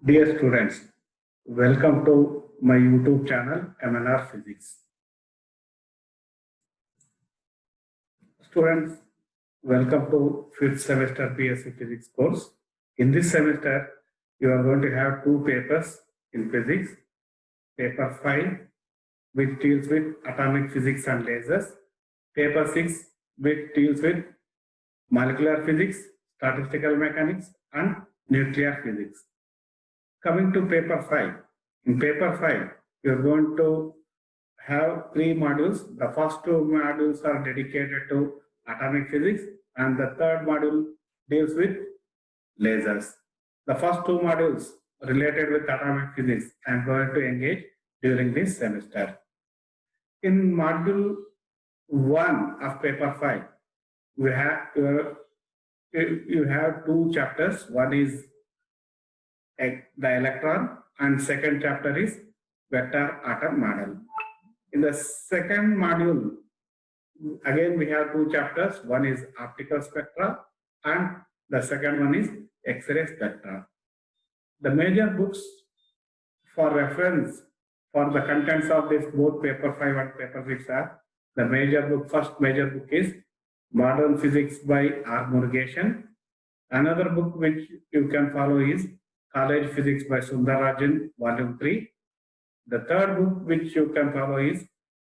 Dear students, welcome to my YouTube channel MNR Physics. Students, welcome to 5th semester PSC Physics course. In this semester, you are going to have two papers in physics. Paper 5, which deals with atomic physics and lasers. Paper 6, which deals with molecular physics, statistical mechanics, and nuclear physics. Coming to paper 5. In paper 5, you're going to have three modules. The first two modules are dedicated to atomic physics, and the third module deals with lasers. The first two modules related with atomic physics I am going to engage during this semester. In module 1 of paper 5, you have two chapters. One is the electron, and second chapter is vector atom model. In the second module, again we have two chapters. One is optical spectra and the second one is X-ray spectra. The major books for reference for the contents of this both paper 5 and paper 6 are the major book. First major book is Modern Physics by R. Murugesan. Another book which you can follow is College Physics by Sundararajan, Volume 3. The third book which you can follow is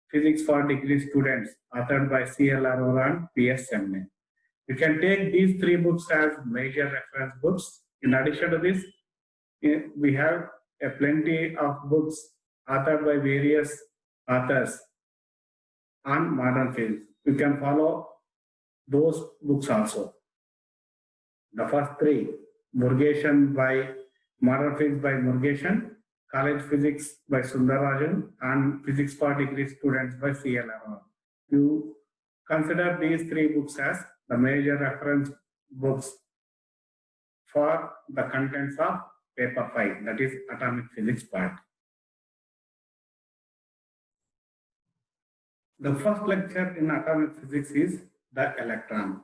Physics for Degree Students, authored by C.L. Arora and P.S. Semne. You can take these three books as major reference books. In addition to this, we have a plenty of books authored by various authors on modern physics. You can follow those books also. The first three, Murugesan by Modern Physics by Murugesan, College Physics by Sundararajan, and Physics for Degree Students by C.L. Arora. You consider these three books as the major reference books for the contents of paper 5, that is atomic physics part. The first lecture in atomic physics is the electron.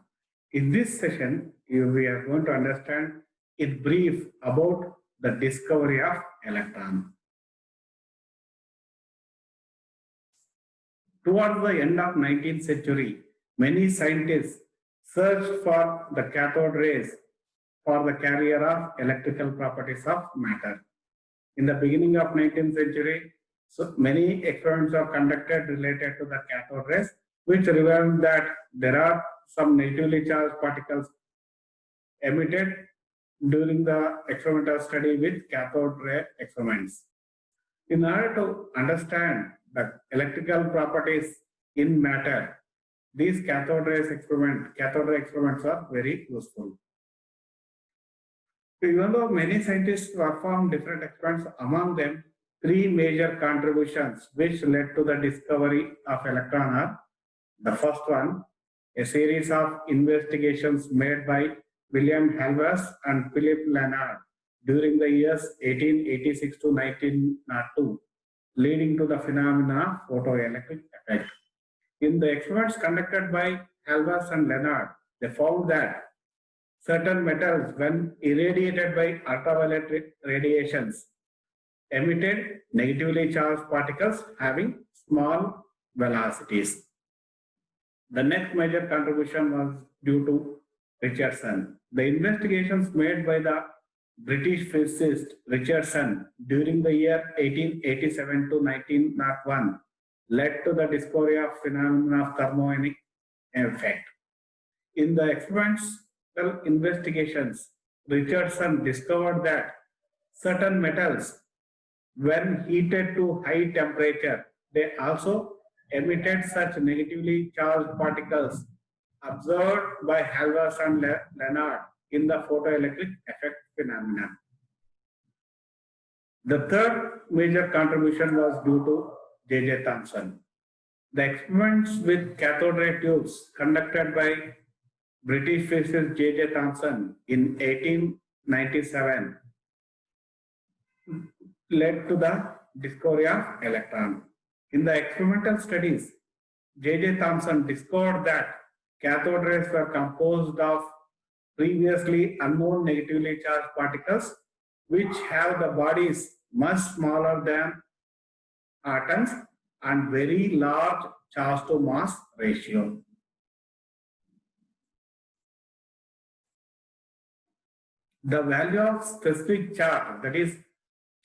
In this session, we are going to understand in brief about the discovery of electron. Towards the end of 19th century, many scientists searched for the cathode rays for the carrier of electrical properties of matter. In the beginning of 19th century, so many experiments are conducted related to the cathode rays, which revealed that there are some negatively charged particles emitted during the experimental study with cathode ray experiments. In order to understand the electrical properties in matter, these cathode ray experiments are very useful. Even though many scientists performed different experiments, among them, three major contributions which led to the discovery of electron are: the first one, a series of investigations made by William Halvas and Philip Lenard during the years 1886 to 1902, leading to the phenomena of photoelectric effect. In the experiments conducted by Halvas and Lenard, they found that certain metals, when irradiated by ultraviolet radiations, emitted negatively charged particles having small velocities. The next major contribution was due to Richardson. The investigations made by the British physicist Richardson during the year 1887 to 1901 led to the discovery of phenomena of thermodynamic effect. In the experimental investigations, Richardson discovered that certain metals, when heated to high temperature, they also emitted such negatively charged particles observed by Halvas and Lenard in the photoelectric effect phenomenon. The third major contribution was due to J.J. Thomson. The experiments with cathode ray tubes conducted by British physicist J.J. Thomson in 1897 led to the discovery of electron. In the experimental studies, J.J. Thomson discovered that cathode rays were composed of previously unknown negatively charged particles which have the bodies much smaller than atoms and very large charge to mass ratio. The value of specific charge, that is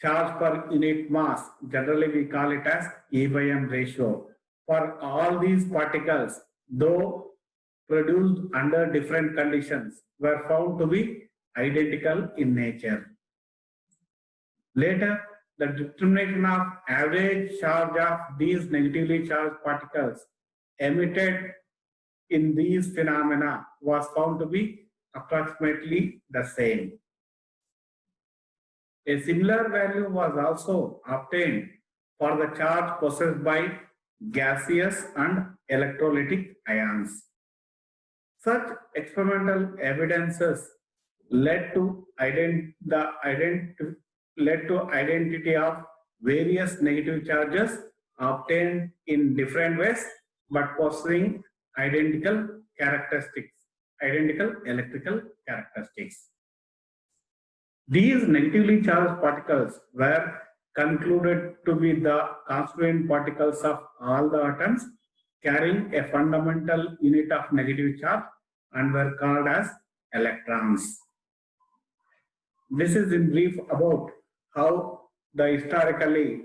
charge per unit mass, generally we call it as E/m ratio. For all these particles, though produced under different conditions, were found to be identical in nature. Later, the determination of average charge of these negatively charged particles emitted in these phenomena was found to be approximately the same. A similar value was also obtained for the charge possessed by gaseous and electrolytic ions. Such experimental evidences led to identity of various negative charges obtained in different ways but possessing identical electrical characteristics. These negatively charged particles were concluded to be the constituent particles of all the atoms carrying a fundamental unit of negative charge and were called as electrons. This is in brief about how historically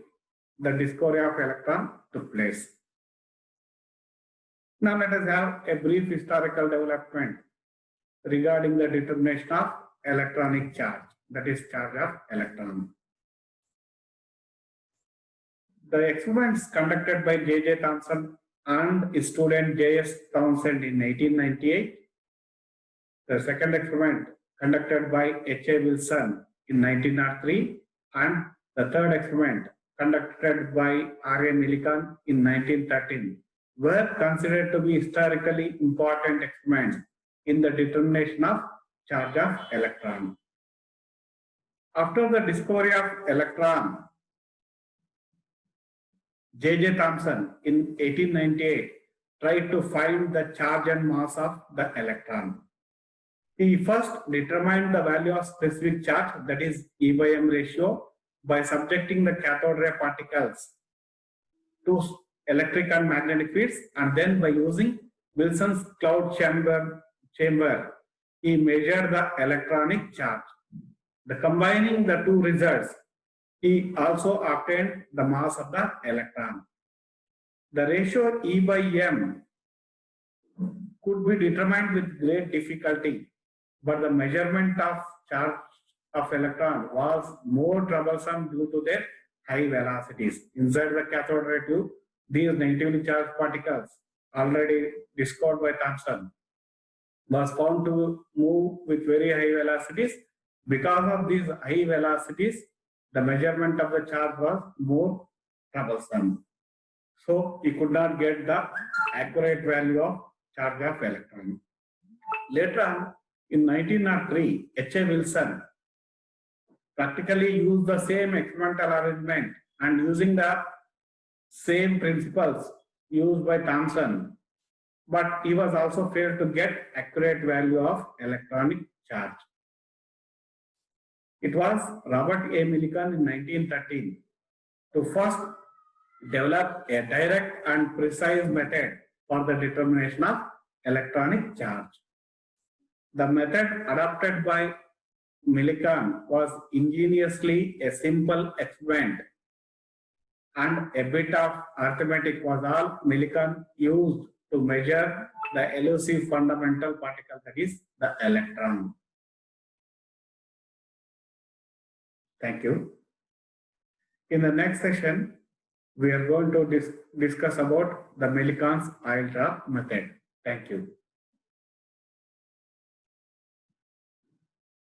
the discovery of electron took place. Now let us have a brief historical development regarding the determination of electronic charge, that is charge of electron. The experiments conducted by J.J. Thomson and his student J.S. Townsend in 1898, the second experiment conducted by H.A. Wilson in 1903, and the third experiment conducted by R.A. Millikan in 1913 were considered to be historically important experiments in the determination of charge of electron. After the discovery of electron, J.J. Thomson in 1898 tried to find the charge and mass of the electron. He first determined the value of specific charge, that is E/m ratio, by subjecting the cathode ray particles to electric and magnetic fields, and then by using Wilson's cloud chamber, he measured the electronic charge. Combining the two results, he also obtained the mass of the electron. The ratio E/m could be determined with great difficulty, but the measurement of charge of electron was more troublesome due to their high velocities. Inside the cathode ray tube, these negatively charged particles, already discovered by Thomson, was found to move with very high velocities. Because of these high velocities, the measurement of the charge was more troublesome. So he could not get the accurate value of charge of electron. Later on, in 1903, H.A. Wilson practically used the same experimental arrangement and using the same principles used by Thomson, but he was also failed to get accurate value of electronic charge. It was Robert A. Millikan in 1913 to first develop a direct and precise method for the determination of electronic charge. The method adopted by Millikan was ingeniously a simple experiment, and a bit of arithmetic was all Millikan used to measure the elusive fundamental particle, that is the electron. Thank you. In the next session, we are going to discuss about the Millikan's oil drop method. Thank you.